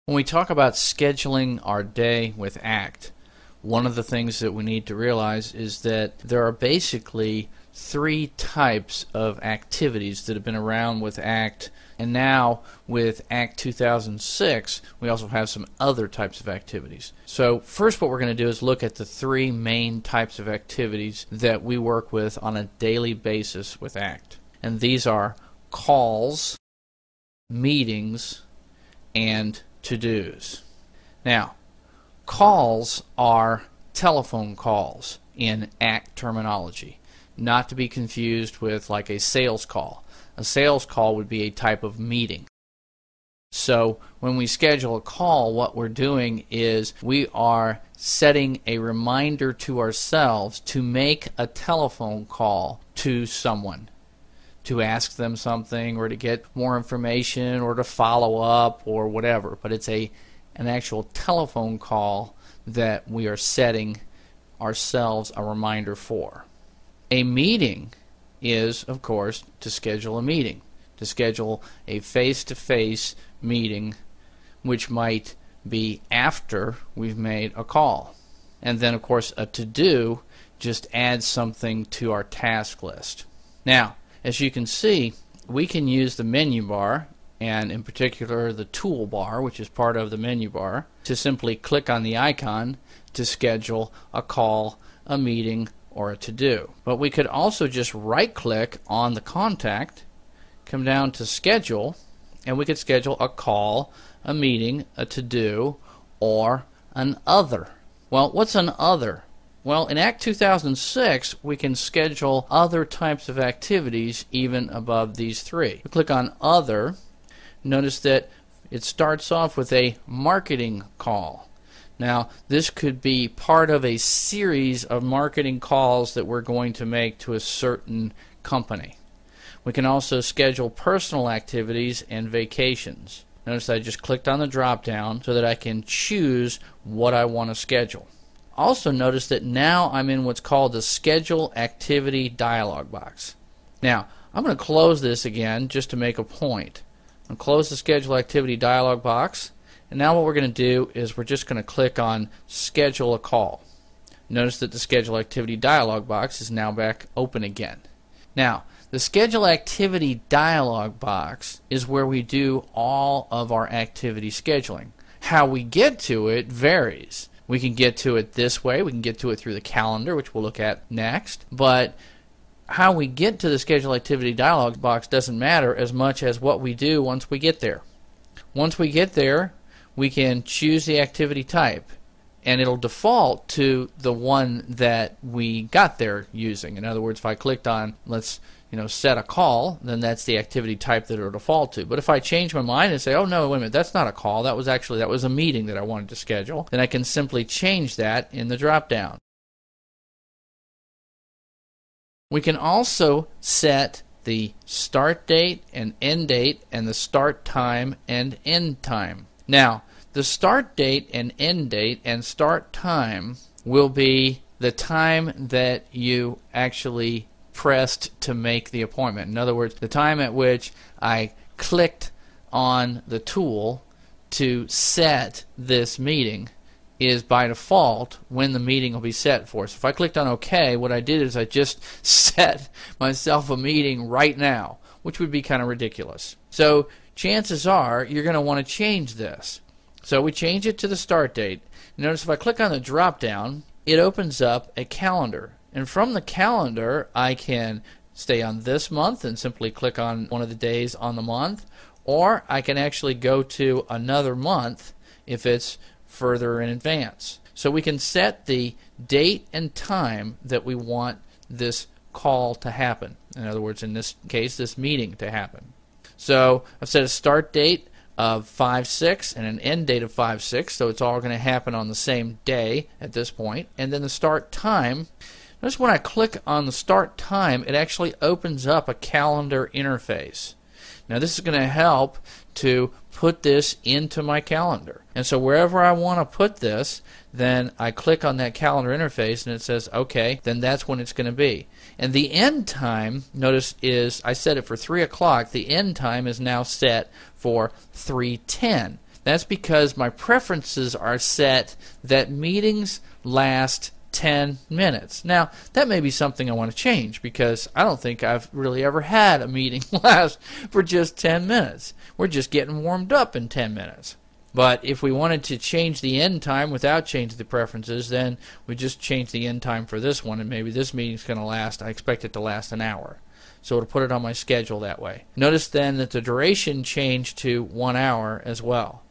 When we talk about scheduling our day with ACT, one of the things that we need to realize is that there are basically three types of activities that have been around with ACT, and now with ACT 2006 we also have some other types of activities. So first what we're going to do is look at the three main types of activities that we work with on a daily basis with ACT. And these are calls, meetings, and to-dos. Now, calls are telephone calls in ACT terminology, not to be confused with like a sales call. A sales call would be a type of meeting. So when we schedule a call, what we're doing is we are setting a reminder to ourselves to make a telephone call to someone, to ask them something or to get more information or to follow up or whatever. But it's an actual telephone call that we are setting ourselves a reminder for. A meeting is, of course, to schedule a meeting, to schedule a face-to-face meeting, which might be after we've made a call. And then, of course, a to-do just adds something to our task list. Now, as you can see, we can use the menu bar, and in particular the toolbar, which is part of the menu bar, to simply click on the icon to schedule a call, a meeting, or a to-do. But we could also just right-click on the contact, come down to schedule, and we could schedule a call, a meeting, a to-do, or an other. Well, what's an other? Well, in ACT 2006, we can schedule other types of activities even above these three. We click on Other. Notice that it starts off with a marketing call. Now, this could be part of a series of marketing calls that we're going to make to a certain company. We can also schedule personal activities and vacations. Notice I just clicked on the drop down so that I can choose what I want to schedule. Also notice that now I'm in what's called the Schedule Activity dialog box. Now, I'm going to close this again just to make a point. I'm going to close the Schedule Activity dialog box, and now what we're going to do is we're just going to click on Schedule a Call. Notice that the Schedule Activity dialog box is now back open again. Now, the Schedule Activity dialog box is where we do all of our activity scheduling. How we get to it varies. We can get to it this way. We can get to it through the calendar, which we'll look at next. But how we get to the Schedule Activity dialog box doesn't matter as much as what we do once we get there. Once we get there, we can choose the activity type, and it'll default to the one that we got there using. In other words, if I clicked on, let's set a call, then that's the activity type that it'll default to. But if I change my mind and say, oh no, wait a minute, that's not a call, that was a meeting that I wanted to schedule, then I can simply change that in the drop down. We can also set the start date and end date and the start time and end time. Now, the start date and end date and start time will be the time that you actually pressed to make the appointment. In other words, the time at which I clicked on the tool to set this meeting is by default when the meeting will be set for. So if I clicked on OK, what I did is I just set myself a meeting right now, which would be kind of ridiculous. So chances are you're going to want to change this. So we change it to the start date. Notice if I click on the drop down, it opens up a calendar. And from the calendar, I can stay on this month and simply click on one of the days on the month, or I can actually go to another month if it's further in advance. So we can set the date and time that we want this call to happen. In other words, in this case, this meeting to happen. So I've set a start date of 5/6 and an end date of 5/6, so it's all going to happen on the same day at this point. And then the start time, notice when I click on the start time, it actually opens up a calendar interface. Now this is going to help to put this into my calendar. And so wherever I want to put this, then I click on that calendar interface and it says, okay, then that's when it's going to be. And the end time, notice, is I set it for 3 o'clock. The end time is now set for 3:10. That's because my preferences are set that meetings last 10 minutes. Now, that may be something I want to change because I don't think I've really ever had a meeting last for just 10 minutes. We're just getting warmed up in 10 minutes. But if we wanted to change the end time without changing the preferences, then we just change the end time for this one, and maybe this meeting's going to last, I expect it to last an hour. So it'll put it on my schedule that way. Notice then that the duration changed to 1 hour as well.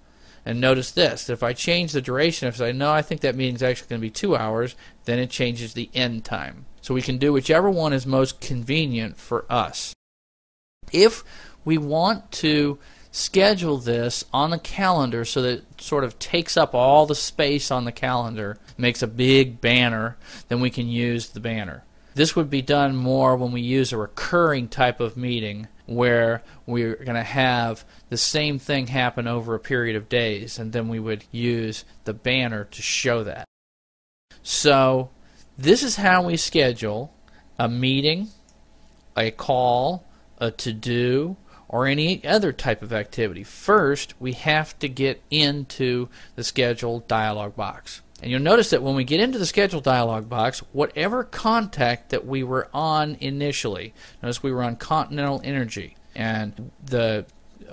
And notice this, if I change the duration, if I say, no, I think that meeting's actually going to be 2 hours, then it changes the end time. So we can do whichever one is most convenient for us. If we want to schedule this on the calendar so that it sort of takes up all the space on the calendar, makes a big banner, then we can use the banner. This would be done more when we use a recurring type of meeting where we're going to have the same thing happen over a period of days, and then we would use the banner to show that. So this is how we schedule a meeting, a call, a to-do, or any other type of activity. First, we have to get into the schedule dialog box. And you'll notice that when we get into the schedule dialog box, whatever contact that we were on initially, notice we were on Continental Energy, and the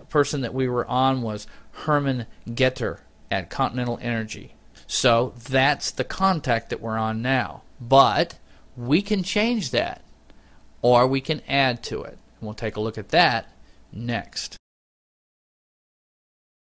person that we were on was Herman Getter at Continental Energy. So that's the contact that we're on now. But we can change that, or we can add to it. And we'll take a look at that next.